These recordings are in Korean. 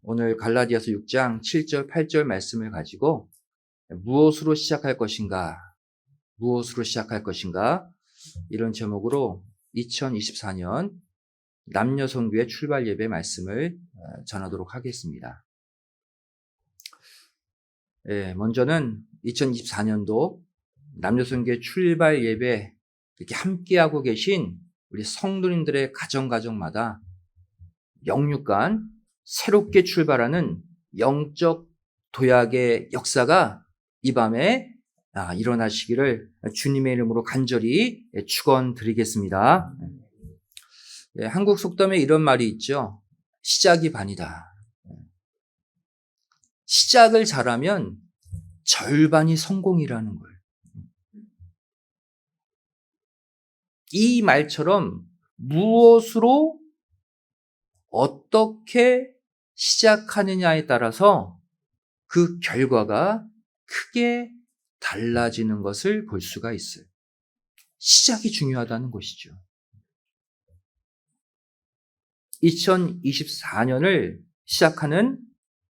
오늘 갈라디아서 6장 7절, 8절 말씀을 가지고 무엇으로 시작할 것인가? 무엇으로 시작할 것인가? 이런 제목으로 2024년 남녀성교회 출발 예배 말씀을 전하도록 하겠습니다. 먼저는 2024년도 남녀성교회 출발 예배 이렇게 함께하고 계신 우리 성도님들의 가정마다 영육간 새롭게 출발하는 영적 도약의 역사가 이 밤에 일어나시기를 주님의 이름으로 간절히 축원드리겠습니다. 한국 속담에 이런 말이 있죠. 시작이 반이다. 시작을 잘하면 절반이 성공이라는 거예요. 이 말처럼 무엇으로 어떻게 시작하느냐에 따라서 그 결과가 크게 달라지는 것을 볼 수가 있어요. 시작이 중요하다는 것이죠. 2024년을 시작하는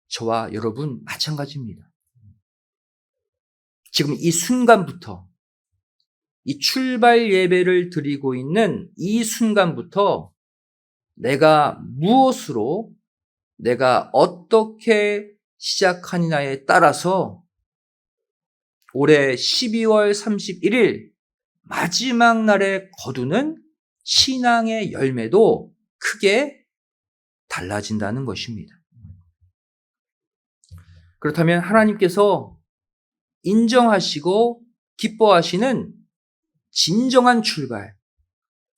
저와 여러분 마찬가지입니다. 지금 이 순간부터, 이 출발 예배를 드리고 있는 이 순간부터 내가 무엇으로, 내가 어떻게 시작하느냐에 따라서 올해 12월 31일 마지막 날에 거두는 신앙의 열매도 크게 달라진다는 것입니다. 그렇다면 하나님께서 인정하시고 기뻐하시는 진정한 출발,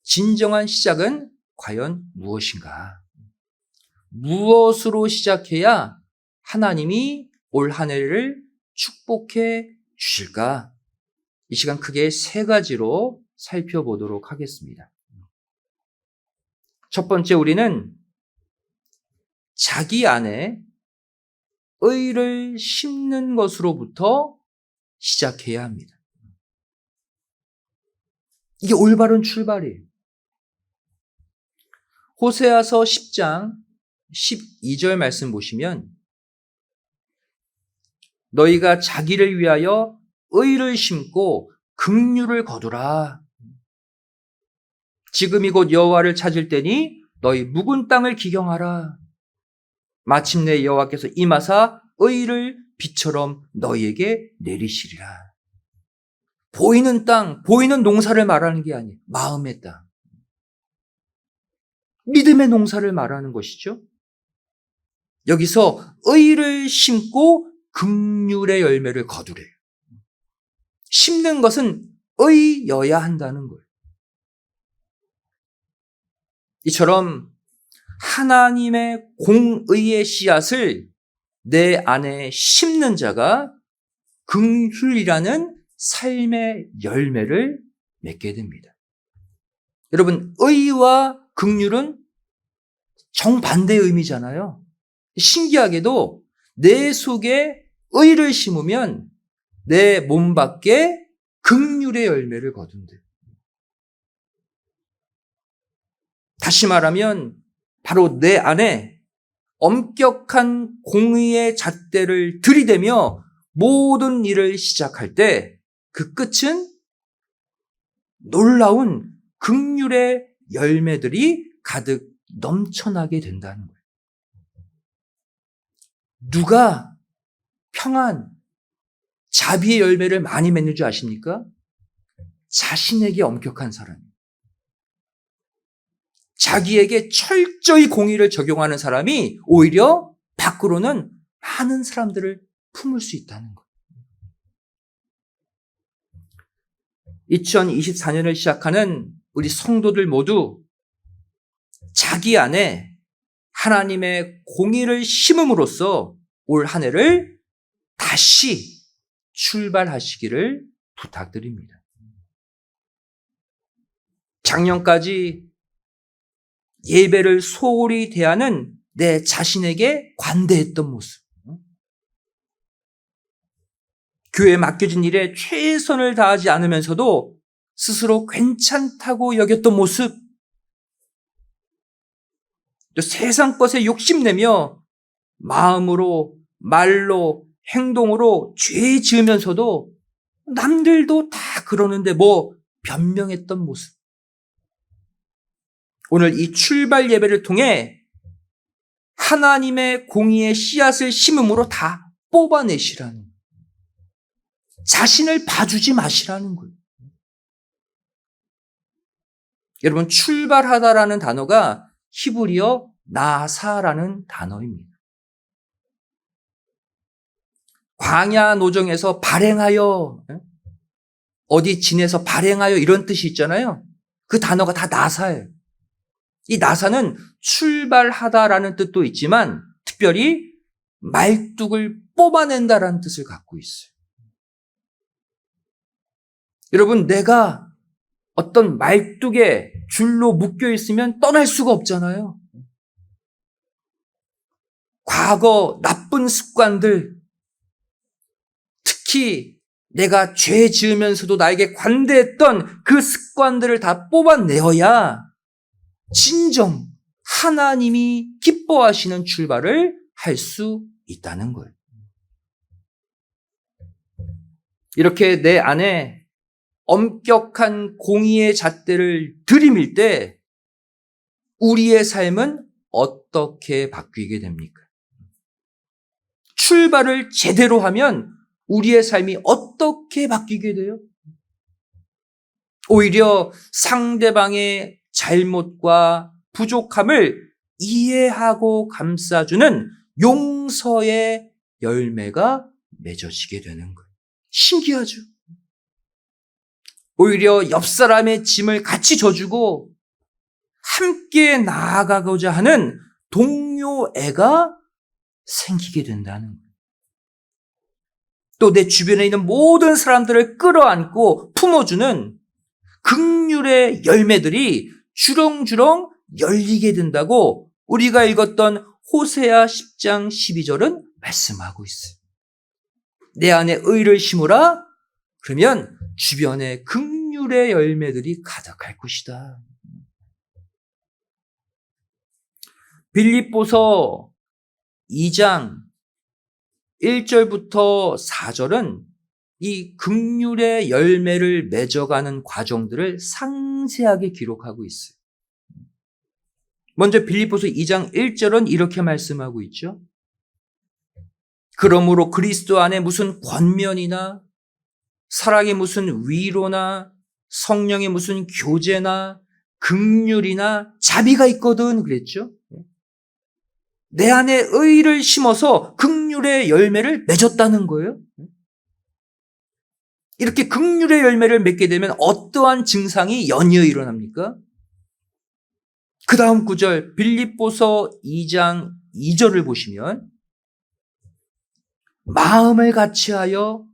진정한 시작은 과연 무엇인가? 무엇으로 시작해야 하나님이 올 한 해를 축복해 주실까? 이 시간 크게 세 가지로 살펴보도록 하겠습니다. 첫 번째, 우리는 자기 안에 의를 심는 것으로부터 시작해야 합니다. 이게 올바른 출발이에요. 호세아서 10장 12절 말씀 보시면 너희가 자기를 위하여 의를 심고 긍휼을 거두라. 지금이 곧 여호와를 찾을 때니 너희 묵은 땅을 기경하라. 마침내 여호와께서 임하사 의를 비처럼 너희에게 내리시리라. 보이는 땅, 보이는 농사를 말하는 게 아니에요. 마음의 땅. 믿음의 농사를 말하는 것이죠. 여기서 의를 심고 긍휼의 열매를 거두래요. 심는 것은 의여야 한다는 거예요. 이처럼 하나님의 공의의 씨앗을 내 안에 심는 자가 긍휼이라는 삶의 열매를 맺게 됩니다. 여러분, 의와 긍휼은 정반대의 의미잖아요. 신기하게도 내 속에 의를 심으면 내 몸 밖에 긍휼의 열매를 거둔대. 다시 말하면 바로 내 안에 엄격한 공의의 잣대를 들이대며 모든 일을 시작할 때 그 끝은 놀라운 긍휼의 열매들이 가득 넘쳐나게 된다는 거예요. 누가 평안, 자비의 열매를 많이 맺는 줄 아십니까? 자신에게 엄격한 사람이에요. 자기에게 철저히 공의를 적용하는 사람이 오히려 밖으로는 많은 사람들을 품을 수 있다는 거예요. 2024년을 시작하는 우리 성도들 모두 자기 안에 하나님의 공의를 심음으로써 올 한 해를 다시 출발하시기를 부탁드립니다. 작년까지 예배를 소홀히 대하는 내 자신에게 관대했던 모습, 교회에 맡겨진 일에 최선을 다하지 않으면서도 스스로 괜찮다고 여겼던 모습, 또 세상 것에 욕심내며 마음으로, 말로, 행동으로 죄 지으면서도 남들도 다 그러는데 뭐 변명했던 모습. 오늘 이 출발 예배를 통해 하나님의 공의의 씨앗을 심음으로 다 뽑아내시라는 거예요. 자신을 봐주지 마시라는 거예요. 여러분, 출발하다라는 단어가 히브리어 나사라는 단어입니다. 광야 노정에서 발행하여, 어디 지내서 발행하여 이런 뜻이 있잖아요. 그 단어가 다 나사예요. 이 나사는 출발하다라는 뜻도 있지만 특별히 말뚝을 뽑아낸다라는 뜻을 갖고 있어요. 여러분, 내가 어떤 말뚝에 줄로 묶여 있으면 떠날 수가 없잖아요. 과거 나쁜 습관들, 특히 내가 죄 지으면서도 나에게 관대했던 그 습관들을 다 뽑아내어야 진정 하나님이 기뻐하시는 출발을 할 수 있다는 거예요. 이렇게 내 안에 엄격한 공의의 잣대를 들이밀 때 우리의 삶은 어떻게 바뀌게 됩니까? 출발을 제대로 하면 우리의 삶이 어떻게 바뀌게 돼요? 오히려 상대방의 잘못과 부족함을 이해하고 감싸주는 용서의 열매가 맺어지게 되는 거예요. 신기하죠? 오히려 옆 사람의 짐을 같이 져주고 함께 나아가고자 하는 동료애가 생기게 된다는 거예요. 또 내 주변에 있는 모든 사람들을 끌어안고 품어주는 긍휼의 열매들이 주렁주렁 열리게 된다고 우리가 읽었던 호세아 10장 12절은 말씀하고 있어요. 내 안에 의를 심으라. 그러면 주변에 긍휼의 열매들이 가득할 것이다. 빌립보서 2장 1절부터 4절은 이 긍휼의 열매를 맺어가는 과정들을 상세하게 기록하고 있어요. 먼저 빌립보서 2장 1절은 이렇게 말씀하고 있죠. 그러므로 그리스도 안에 무슨 권면이나 사랑의 무슨 위로나 성령의 무슨 교제나 긍휼이나 자비가 있거든 그랬죠. 내 안에 의를 심어서 긍휼의 열매를 맺었다는 거예요. 이렇게 긍휼의 열매를 맺게 되면 어떠한 증상이 연이어 일어납니까? 그 다음 구절 빌립보서 2장 2절을 보시면 마음을 같이하여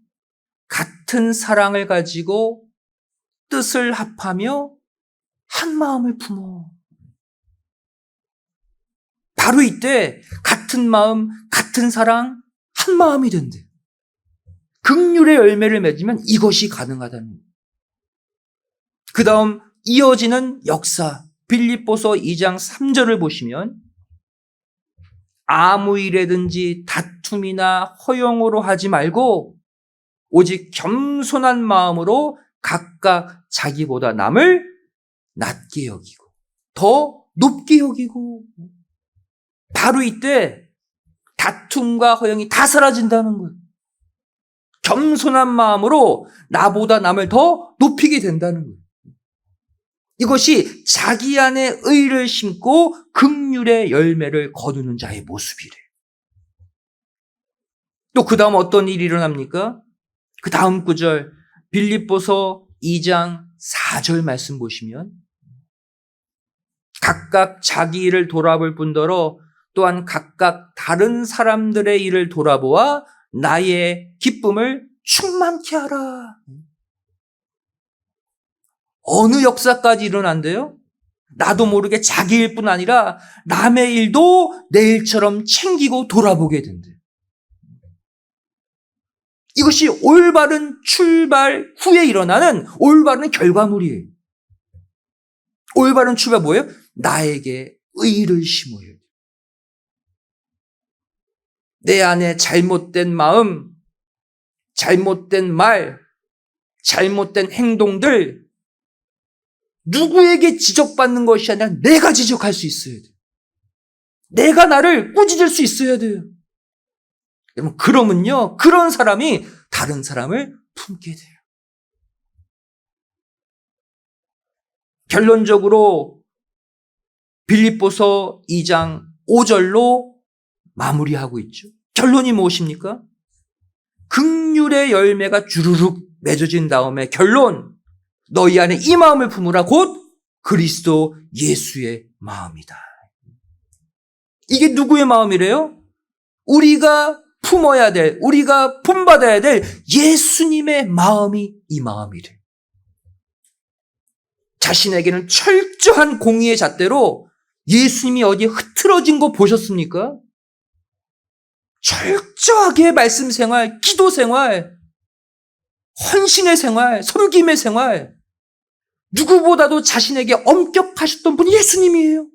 같은 사랑을 가지고 뜻을 합하며 한 마음을 품어. 바로 이때 같은 마음, 같은 사랑, 한 마음이 된대. 긍휼의 열매를 맺으면 이것이 가능하다는 거예요. 그 다음 이어지는 역사 빌립보서 2장 3절을 보시면 아무 일에든지 다툼이나 허용으로 하지 말고 오직 겸손한 마음으로 각각 자기보다 남을 낮게 여기고 더 높게 여기고 바로 이때 다툼과 허용이 다 사라진다는 거예요. 겸손한 마음으로 나보다 남을 더 높이게 된다는 거예요. 이것이 자기 안에 의를 심고 긍휼의 열매를 거두는 자의 모습이래요. 또 그 다음 어떤 일이 일어납니까? 그 다음 구절 빌립보서 2장 4절 말씀 보시면 각각 자기 일을 돌아볼 뿐더러 또한 각각 다른 사람들의 일을 돌아보아 나의 기쁨을 충만케 하라. 어느 역사까지 일어난대요? 나도 모르게 자기 일뿐 아니라 남의 일도 내 일처럼 챙기고 돌아보게 된대요. 이것이 올바른 출발 후에 일어나는 올바른 결과물이에요. 올바른 출발 뭐예요? 나에게 의를 심어요. 내 안에 잘못된 마음, 잘못된 말, 잘못된 행동들, 누구에게 지적받는 것이 아니라 내가 지적할 수 있어야 돼요. 내가 나를 꾸짖을 수 있어야 돼요. 여러분, 그러면요, 그런 사람이 다른 사람을 품게 돼요. 결론적으로 빌립보서 2장 5절로 마무리하고 있죠. 결론이 무엇입니까? 긍휼의 열매가 주르륵 맺어진 다음에 결론, 너희 안에 이 마음을 품으라, 곧 그리스도 예수의 마음이다. 이게 누구의 마음이래요? 우리가 품어야 될, 우리가 품받아야 될 예수님의 마음이 이 마음이래. 자신에게는 철저한 공의의 잣대로 예수님이 어디에 흐트러진 거 보셨습니까? 철저하게 말씀 생활, 기도 생활, 헌신의 생활, 섬김의 생활, 누구보다도 자신에게 엄격하셨던 분이 예수님이에요.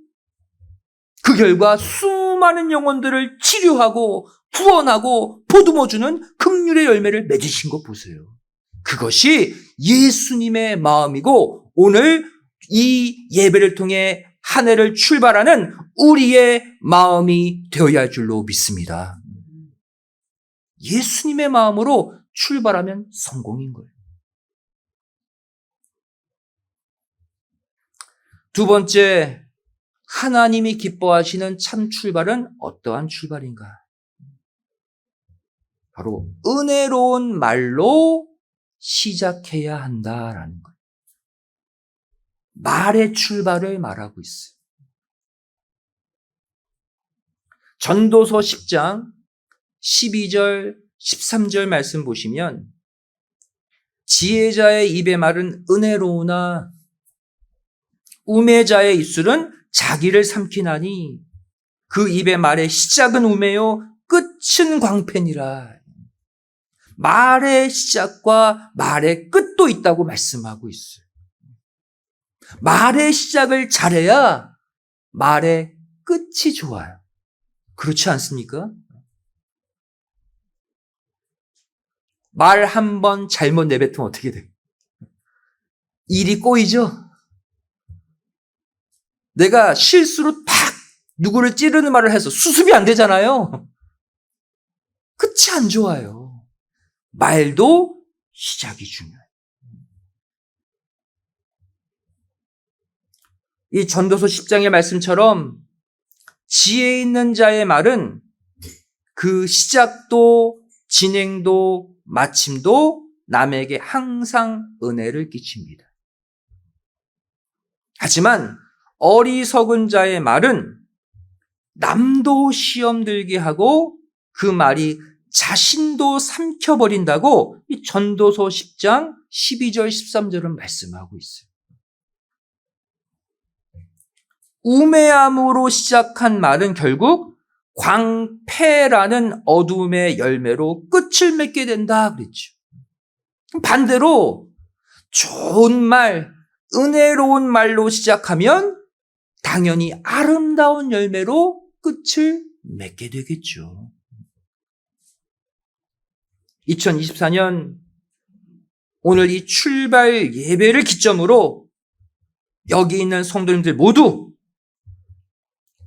그 결과 수많은 영혼들을 치료하고 구원하고 보듬어주는 긍휼의 열매를 맺으신 거 보세요. 그것이 예수님의 마음이고 오늘 이 예배를 통해 한 해를 출발하는 우리의 마음이 되어야 할 줄로 믿습니다. 예수님의 마음으로 출발하면 성공인 거예요. 두 번째, 하나님이 기뻐하시는 참 출발은 어떠한 출발인가? 바로 은혜로운 말로 시작해야 한다라는 거예요. 말의 출발을 말하고 있어요. 전도서 10장 12절, 13절 말씀 보시면 지혜자의 입의 말은 은혜로우나 우매자의 입술은 자기를 삼키나니 그 입의 말의 시작은 우매요 끝은 광팬이라. 말의 시작과 말의 끝도 있다고 말씀하고 있어요. 말의 시작을 잘해야 말의 끝이 좋아요. 그렇지 않습니까? 말 한 번 잘못 내뱉으면 어떻게 돼요? 일이 꼬이죠? 내가 실수로 팍 누구를 찌르는 말을 해서 수습이 안 되잖아요. 끝이 안 좋아요. 말도 시작이 중요해요. 이 전도서 10장의 말씀처럼 지혜 있는 자의 말은 그 시작도 진행도 마침도 남에게 항상 은혜를 끼칩니다. 하지만 어리석은 자의 말은 남도 시험 들게 하고 그 말이 자신도 삼켜버린다고 이 전도서 10장 12절 13절은 말씀하고 있어요. 우매함으로 시작한 말은 결국 광패라는 어둠의 열매로 끝을 맺게 된다 그랬죠. 반대로 좋은 말, 은혜로운 말로 시작하면 당연히 아름다운 열매로 끝을 맺게 되겠죠. 2024년 오늘 이 출발 예배를 기점으로 여기 있는 성도님들 모두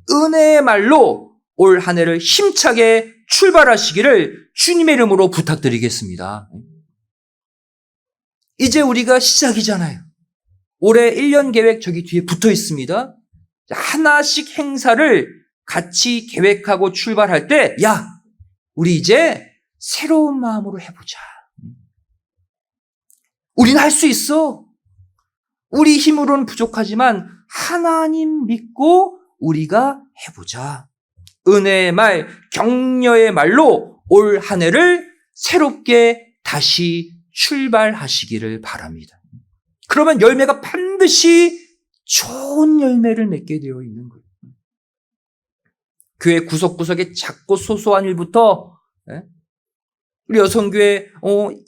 은혜의 말로 올 한 해를 힘차게 출발하시기를 주님의 이름으로 부탁드리겠습니다. 이제 우리가 시작이잖아요. 올해 1년 계획 저기 뒤에 붙어 있습니다. 하나씩 행사를 같이 계획하고 출발할 때, 야, 우리 이제 새로운 마음으로 해보자. 우리는 할 수 있어. 우리 힘으로는 부족하지만 하나님 믿고 우리가 해보자. 은혜의 말, 격려의 말로 올 한 해를 새롭게 다시 출발하시기를 바랍니다. 그러면 열매가 반드시 좋은 열매를 맺게 되어 있는 거예요. 교회 구석구석에 작고 소소한 일부터 우리 여성교회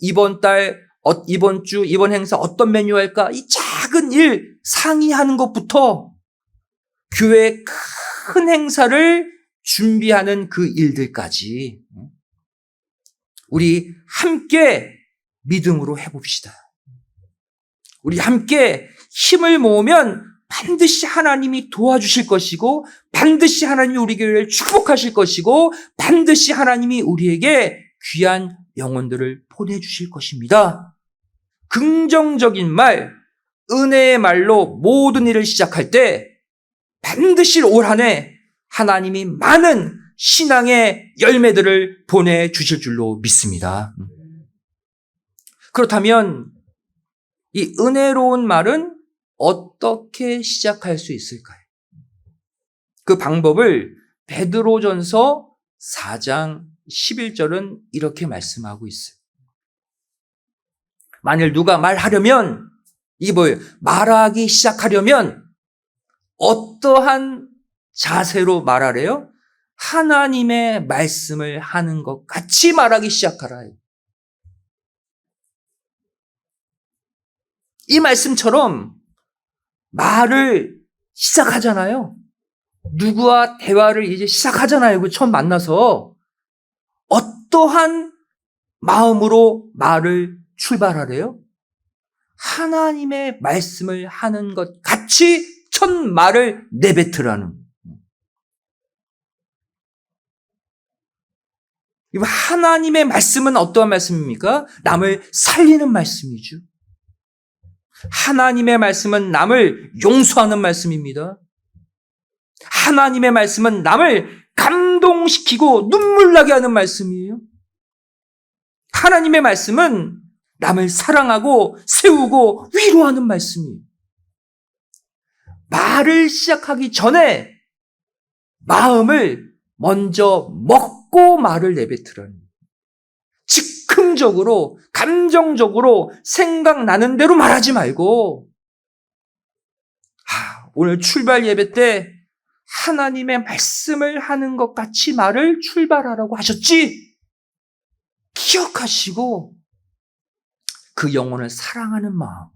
이번 달, 이번 주, 이번 행사 어떤 메뉴 할까? 이 작은 일 상의하는 것부터 교회의 큰 행사를 준비하는 그 일들까지 우리 함께 믿음으로 해봅시다. 우리 함께 힘을 모으면 반드시 하나님이 도와주실 것이고, 반드시 하나님이 우리 교회를 축복하실 것이고, 반드시 하나님이 우리에게 귀한 영혼들을 보내주실 것입니다. 긍정적인 말, 은혜의 말로 모든 일을 시작할 때 반드시 올 한 해 하나님이 많은 신앙의 열매들을 보내주실 줄로 믿습니다. 그렇다면 이 은혜로운 말은 어떻게 시작할 수 있을까요? 그 방법을 베드로전서 4장 11절은 이렇게 말씀하고 있어요. 만일 누가 말하려면, 이게 뭐예요? 말하기 시작하려면 어떠한 자세로 말하래요? 하나님의 말씀을 하는 것 같이 말하기 시작하라. 이 말씀처럼 말을 시작하잖아요. 누구와 대화를 이제 시작하잖아요. 그 처음 만나서. 어떠한 마음으로 말을 출발하래요? 하나님의 말씀을 하는 것 같이 첫 말을 내뱉으라는. 하나님의 말씀은 어떠한 말씀입니까? 남을 살리는 말씀이죠. 하나님의 말씀은 남을 용서하는 말씀입니다. 하나님의 말씀은 남을 감동시키고 눈물 나게 하는 말씀이에요. 하나님의 말씀은 남을 사랑하고 세우고 위로하는 말씀이에요. 말을 시작하기 전에 마음을 먼저 먹고 말을 내뱉으라는, 즉흥적으로 감정적으로 생각나는 대로 말하지 말고, 오늘 출발 예배 때 하나님의 말씀을 하는 것 같이 말을 출발하라고 하셨지? 기억하시고 그 영혼을 사랑하는 마음으로,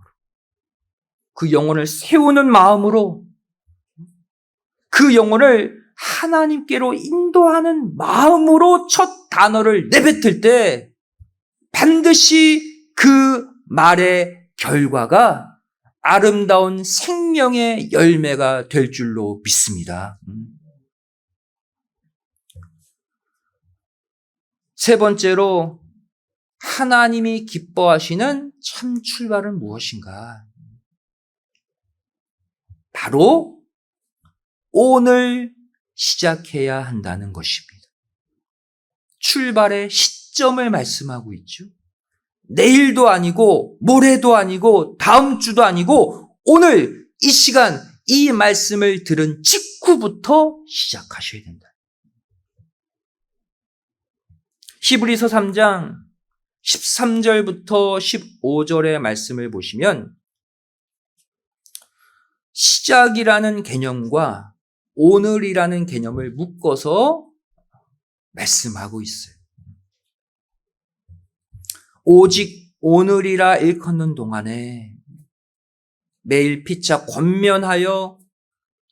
그 영혼을 세우는 마음으로, 그 영혼을 하나님께로 인도하는 마음으로 첫 단어를 내뱉을 때 반드시 그 말의 결과가 아름다운 생명의 열매가 될 줄로 믿습니다. 세 번째로, 하나님이 기뻐하시는 참 출발은 무엇인가? 바로 오늘 시작해야 한다는 것입니다. 출발의 시점을 말씀하고 있죠. 내일도 아니고 모레도 아니고 다음 주도 아니고 오늘 이 시간 이 말씀을 들은 직후부터 시작하셔야 된다. 히브리서 3장 13절부터 15절의 말씀을 보시면 시작이라는 개념과 오늘이라는 개념을 묶어서 말씀하고 있어요. 오직 오늘이라 일컫는 동안에 매일 피차 권면하여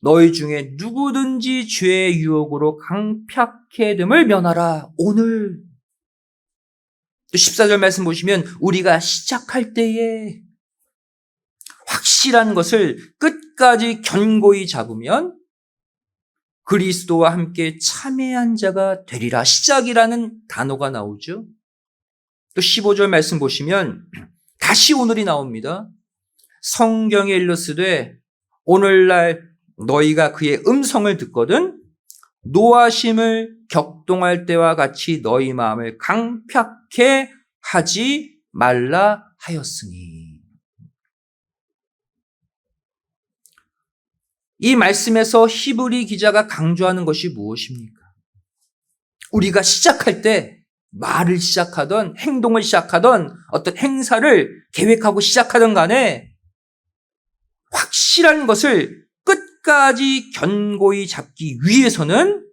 너희 중에 누구든지 죄의 유혹으로 강팍해 됨을 면하라. 오늘. 또 14절 말씀 보시면 우리가 시작할 때에 확실한 것을 끝까지 견고히 잡으면 그리스도와 함께 참여한 자가 되리라. 시작이라는 단어가 나오죠. 또 15절 말씀 보시면 다시 오늘이 나옵니다. 성경에 일렀으되 오늘날 너희가 그의 음성을 듣거든 노하심을 격동할 때와 같이 너희 마음을 강팍해 하지 말라 하였으니. 이 말씀에서 히브리 기자가 강조하는 것이 무엇입니까? 우리가 시작할 때 말을 시작하던 행동을 시작하던 어떤 행사를 계획하고 시작하던 간에 확실한 것을 끝까지 견고히 잡기 위해서는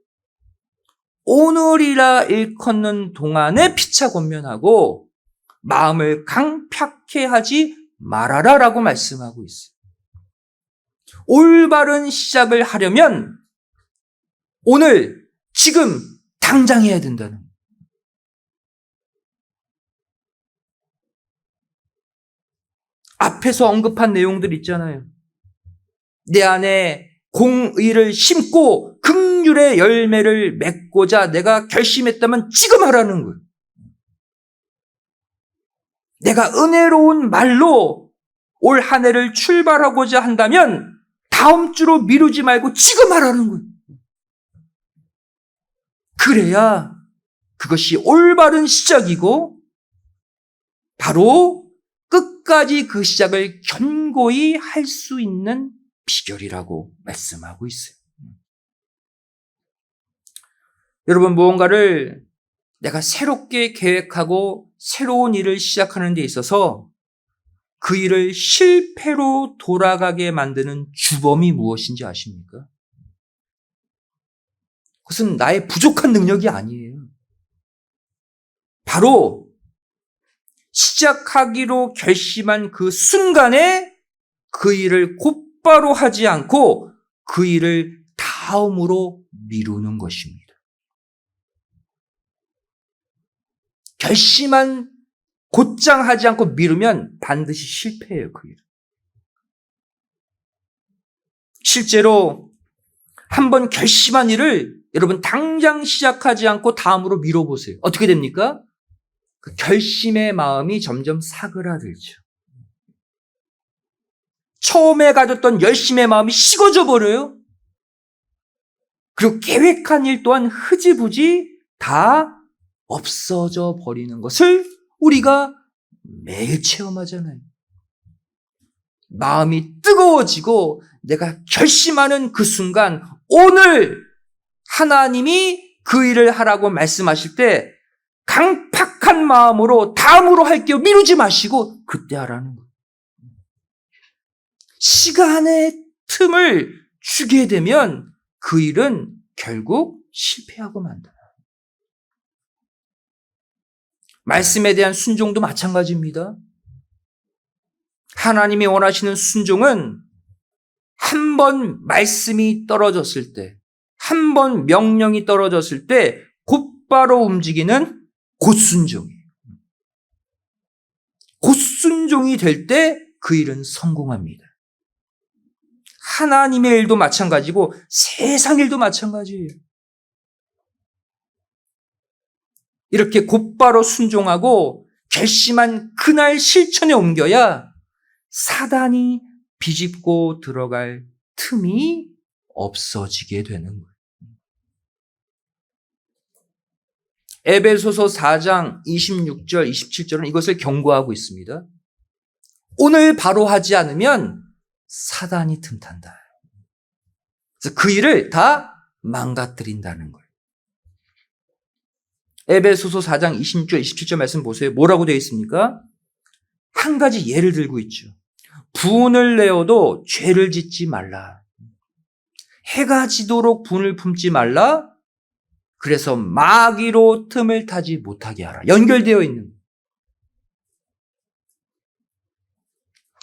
오늘이라 일컫는 동안에 피차 권면하고 마음을 강팍해 하지 말아라라고 말씀하고 있어요. 올바른 시작을 하려면 오늘 지금 당장 해야 된다는 거예요. 앞에서 언급한 내용들 있잖아요. 내 안에 공의를 심고 긍휼의 열매를 맺고자 내가 결심했다면 지금 하라는 거예요. 내가 은혜로운 말로 올 한 해를 출발하고자 한다면 다음 주로 미루지 말고 지금 하라는 거예요. 그래야 그것이 올바른 시작이고 바로 끝까지 그 시작을 견고히 할 수 있는 비결이라고 말씀하고 있어요. 여러분, 무언가를 내가 새롭게 계획하고 새로운 일을 시작하는 데 있어서 그 일을 실패로 돌아가게 만드는 주범이 무엇인지 아십니까? 그것은 나의 부족한 능력이 아니에요. 바로 시작하기로 결심한 그 순간에 그 일을 곧바로 하지 않고 그 일을 다음으로 미루는 것입니다. 결심한 곧장 하지 않고 미루면 반드시 실패해요, 그 일. 실제로 한번 결심한 일을 여러분 당장 시작하지 않고 다음으로 미뤄보세요. 어떻게 됩니까? 그 결심의 마음이 점점 사그라들죠. 처음에 가졌던 열심의 마음이 식어져 버려요. 그리고 계획한 일 또한 흐지부지 다 없어져 버리는 것을 우리가 매일 체험하잖아요. 마음이 뜨거워지고 내가 결심하는 그 순간 오늘 하나님이 그 일을 하라고 말씀하실 때 강팍한 마음으로 다음으로 할게요 미루지 마시고 그때 하라는 거예요. 시간의 틈을 주게 되면 그 일은 결국 실패하고 만다. 말씀에 대한 순종도 마찬가지입니다. 하나님이 원하시는 순종은 한 번 말씀이 떨어졌을 때, 한 번 명령이 떨어졌을 때 곧바로 움직이는 곧순종이에요. 곧순종이 될 때 그 일은 성공합니다. 하나님의 일도 마찬가지고 세상 일도 마찬가지예요. 이렇게 곧바로 순종하고 결심한 그날 실천에 옮겨야 사단이 비집고 들어갈 틈이 없어지게 되는 거예요. 에베소서 4장 26절, 27절은 이것을 경고하고 있습니다. 오늘 바로 하지 않으면 사단이 틈탄다. 그래서 그 일을 다 망가뜨린다는 거예요. 에베소서 4장 26절, 27절 말씀 보세요. 뭐라고 되어 있습니까? 한 가지 예를 들고 있죠. 분을 내어도 죄를 짓지 말라. 해가 지도록 분을 품지 말라. 그래서 마귀로 틈을 타지 못하게 하라. 연결되어 있는.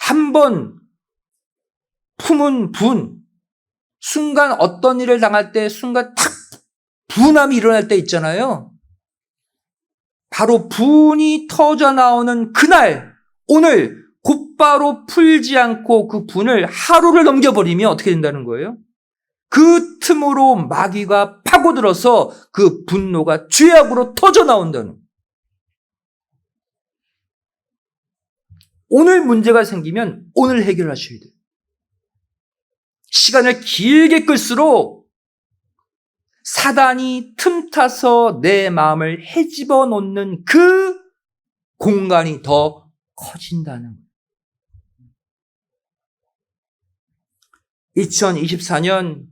한 번 품은 분, 순간 어떤 일을 당할 때 순간 탁 분함이 일어날 때 있잖아요. 바로 분이 터져 나오는 그날, 오늘 곧바로 풀지 않고 그 분을 하루를 넘겨버리면 어떻게 된다는 거예요? 그 틈으로 마귀가 파고들어서 그 분노가 죄악으로 터져 나온다는 거예요. 오늘 문제가 생기면 오늘 해결하셔야 돼요. 시간을 길게 끌수록 사단이 틈타서 내 마음을 헤집어 놓는 그 공간이 더 커진다는 거예요. 2024년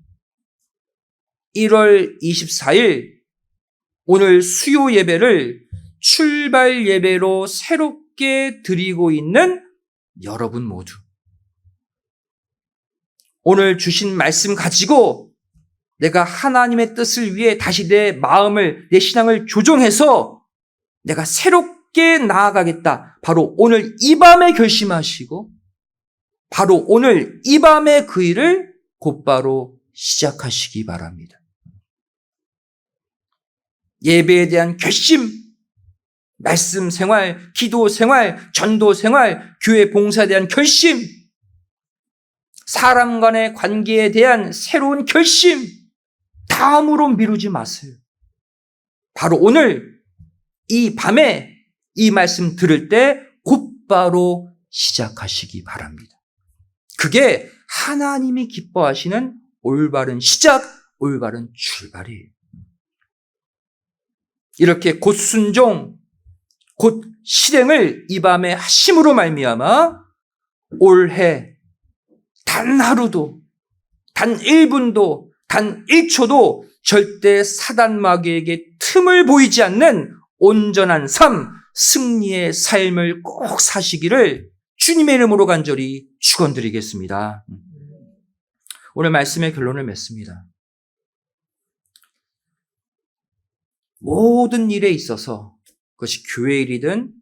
1월 24일 오늘 수요 예배를 출발 예배로 새롭게 드리고 있는 여러분 모두, 오늘 주신 말씀 가지고 내가 하나님의 뜻을 위해 다시 내 마음을, 내 신앙을 조정해서 내가 새롭게 나아가겠다. 바로 오늘 이 밤에 결심하시고 바로 오늘 이 밤에 그 일을 곧바로 시작하시기 바랍니다. 예배에 대한 결심, 말씀 생활, 기도 생활, 전도 생활, 교회 봉사에 대한 결심, 사람 간의 관계에 대한 새로운 결심, 다음으로 미루지 마세요. 바로 오늘 이 밤에 이 말씀 들을 때 곧바로 시작하시기 바랍니다. 그게 하나님이 기뻐하시는 올바른 시작, 올바른 출발이에요. 이렇게 곧 순종, 곧 실행을 이 밤에 하심으로 말미암아 올해 단 하루도, 단 1분도, 단 1초도 절대 사단 마귀에게 틈을 보이지 않는 온전한 삶, 승리의 삶을 꼭 사시기를 주님의 이름으로 간절히 축원드리겠습니다. 오늘 말씀의 결론을 맺습니다. 모든 일에 있어서 그것이 교회 일이든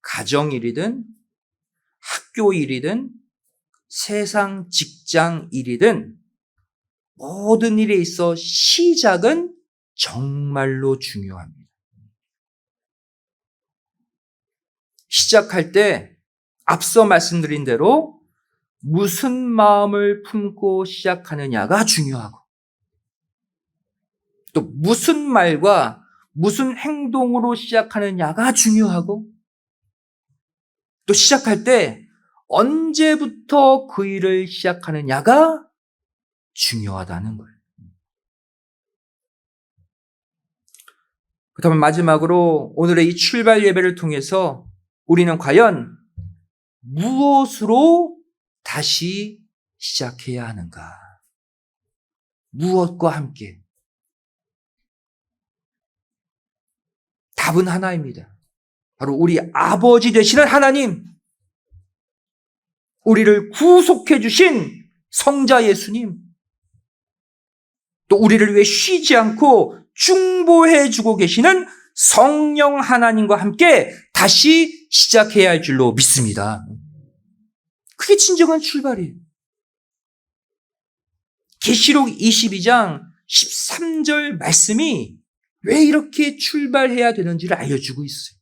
가정 일이든 학교 일이든 세상 직장 일이든 모든 일에 있어 시작은 정말로 중요합니다. 시작할 때 앞서 말씀드린 대로 무슨 마음을 품고 시작하느냐가 중요하고 또 무슨 말과 무슨 행동으로 시작하느냐가 중요하고 또 시작할 때 언제부터 그 일을 시작하느냐가 중요하다는 거예요. 그렇다면 마지막으로 오늘의 이 출발 예배를 통해서 우리는 과연 무엇으로 다시 시작해야 하는가? 무엇과 함께? 답은 하나입니다. 바로 우리 아버지 되시는 하나님, 우리를 구속해 주신 성자 예수님, 또 우리를 위해 쉬지 않고 중보해 주고 계시는 성령 하나님과 함께 다시 시작해야 할 줄로 믿습니다. 그게 진정한 출발이에요. 계시록 22장 13절 말씀이 왜 이렇게 출발해야 되는지를 알려주고 있어요.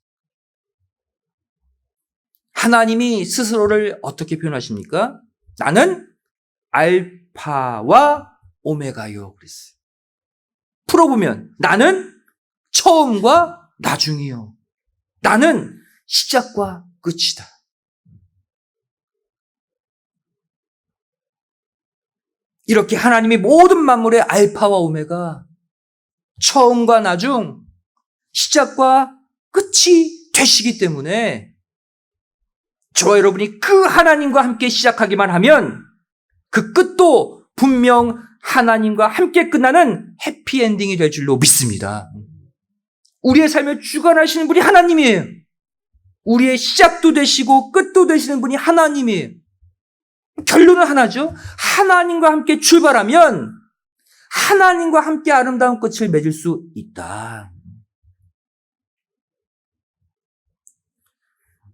하나님이 스스로를 어떻게 표현하십니까? 나는 알파와 오메가요 그랬어요. 풀어보면 나는 처음과 나중이요. 나는 시작과 끝이다. 이렇게 하나님이 모든 만물의 알파와 오메가, 처음과 나중, 시작과 끝이 되시기 때문에 저와 여러분이 그 하나님과 함께 시작하기만 하면 그 끝도 분명 하나님과 함께 끝나는 해피엔딩이 될 줄로 믿습니다. 우리의 삶을 주관하시는 분이 하나님이에요. 우리의 시작도 되시고 끝도 되시는 분이 하나님이에요. 결론은 하나죠. 하나님과 함께 출발하면 하나님과 함께 아름다운 끝을 맺을 수 있다.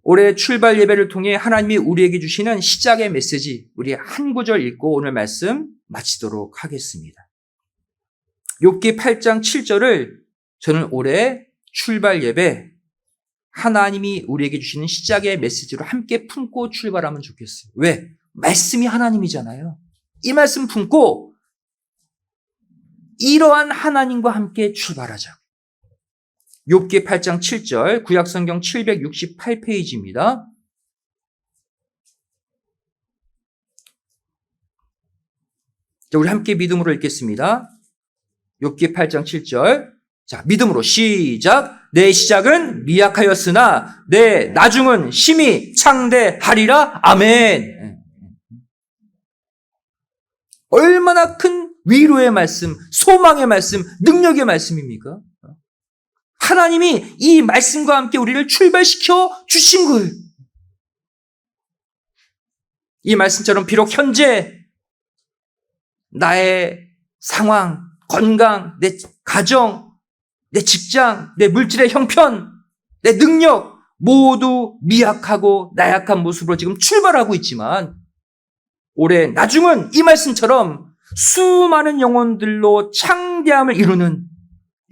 올해 출발 예배를 통해 하나님이 우리에게 주시는 시작의 메시지, 우리 한 구절 읽고 오늘 말씀 마치도록 하겠습니다. 욥기 8장 7절을 저는 올해 출발 예배, 하나님이 우리에게 주시는 시작의 메시지로 함께 품고 출발하면 좋겠어요. 왜? 말씀이 하나님이잖아요. 이 말씀 품고 이러한 하나님과 함께 출발하자. 욥기 8장 7절, 구약성경 768페이지입니다. 자, 우리 함께 믿음으로 읽겠습니다. 욥기 8장 7절. 자, 믿음으로 시작. 내 시작은 미약하였으나 내 나중은 심히 창대하리라. 아멘. 얼마나 큰 위로의 말씀, 소망의 말씀, 능력의 말씀입니까? 하나님이 이 말씀과 함께 우리를 출발시켜 주신 거예요. 이 말씀처럼 비록 현재 나의 상황, 건강, 내 가정, 내 직장, 내 물질의 형편, 내 능력 모두 미약하고 나약한 모습으로 지금 출발하고 있지만 올해 나중은 이 말씀처럼 수많은 영혼들로 창대함을 이루는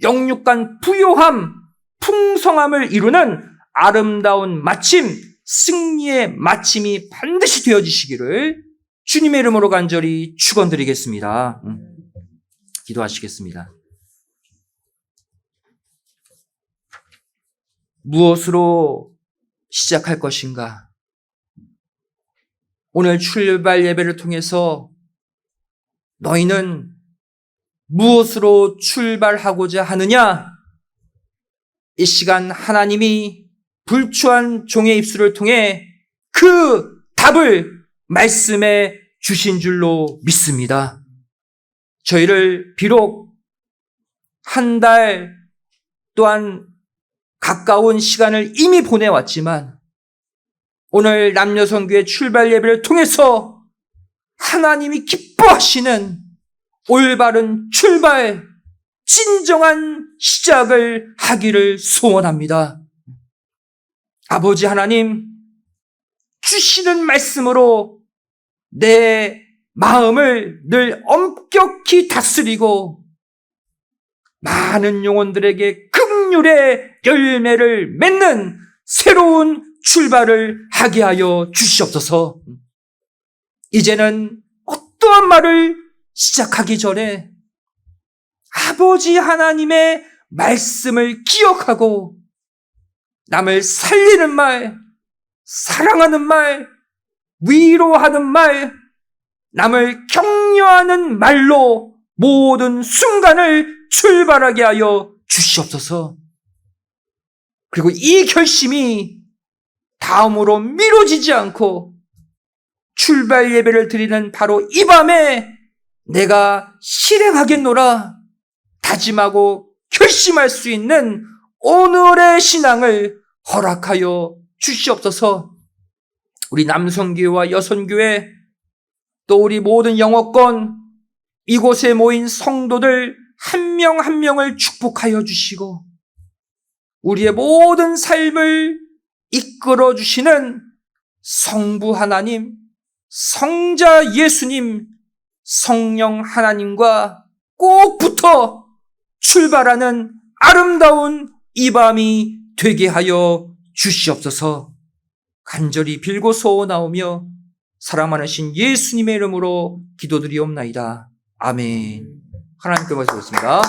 영육간 부요함, 풍성함을 이루는 아름다운 마침, 승리의 마침이 반드시 되어지시기를 주님의 이름으로 간절히 축원드리겠습니다. 기도하시겠습니다. 무엇으로 시작할 것인가? 오늘 출발 예배를 통해서 너희는 무엇으로 출발하고자 하느냐? 이 시간 하나님이 불추한 종의 입술을 통해 그 답을 말씀해 주신 줄로 믿습니다. 저희를 비록 한 달 또한 가까운 시간을 이미 보내왔지만 오늘 남녀성교회 출발 예배를 통해서 하나님이 기뻐하시는 올바른 출발, 진정한 시작을 하기를 소원합니다. 아버지 하나님, 주시는 말씀으로 내 마음을 늘 엄격히 다스리고 많은 영혼들에게 긍휼의 열매를 맺는 새로운 출발을 하게 하여 주시옵소서. 이제는 어떠한 말을 시작하기 전에 아버지 하나님의 말씀을 기억하고 남을 살리는 말, 사랑하는 말, 위로하는 말, 남을 격려하는 말로 모든 순간을 출발하게 하여 주시옵소서. 그리고 이 결심이 다음으로 미뤄지지 않고 출발 예배를 드리는 바로 이 밤에 내가 실행하겠노라 다짐하고 결심할 수 있는 오늘의 신앙을 허락하여 주시옵소서. 우리 남성교회와 여성교회 또 우리 모든 영어권 이곳에 모인 성도들 한 명 한 명을 축복하여 주시고 우리의 모든 삶을 이끌어 주시는 성부 하나님, 성자 예수님, 성령 하나님과 꼭 붙어 출발하는 아름다운 이 밤이 되게 하여 주시옵소서. 간절히 빌고 소원하오며 사랑 많으신 예수님의 이름으로 기도드리옵나이다. 아멘. 하나님께 말씀드렸습니다.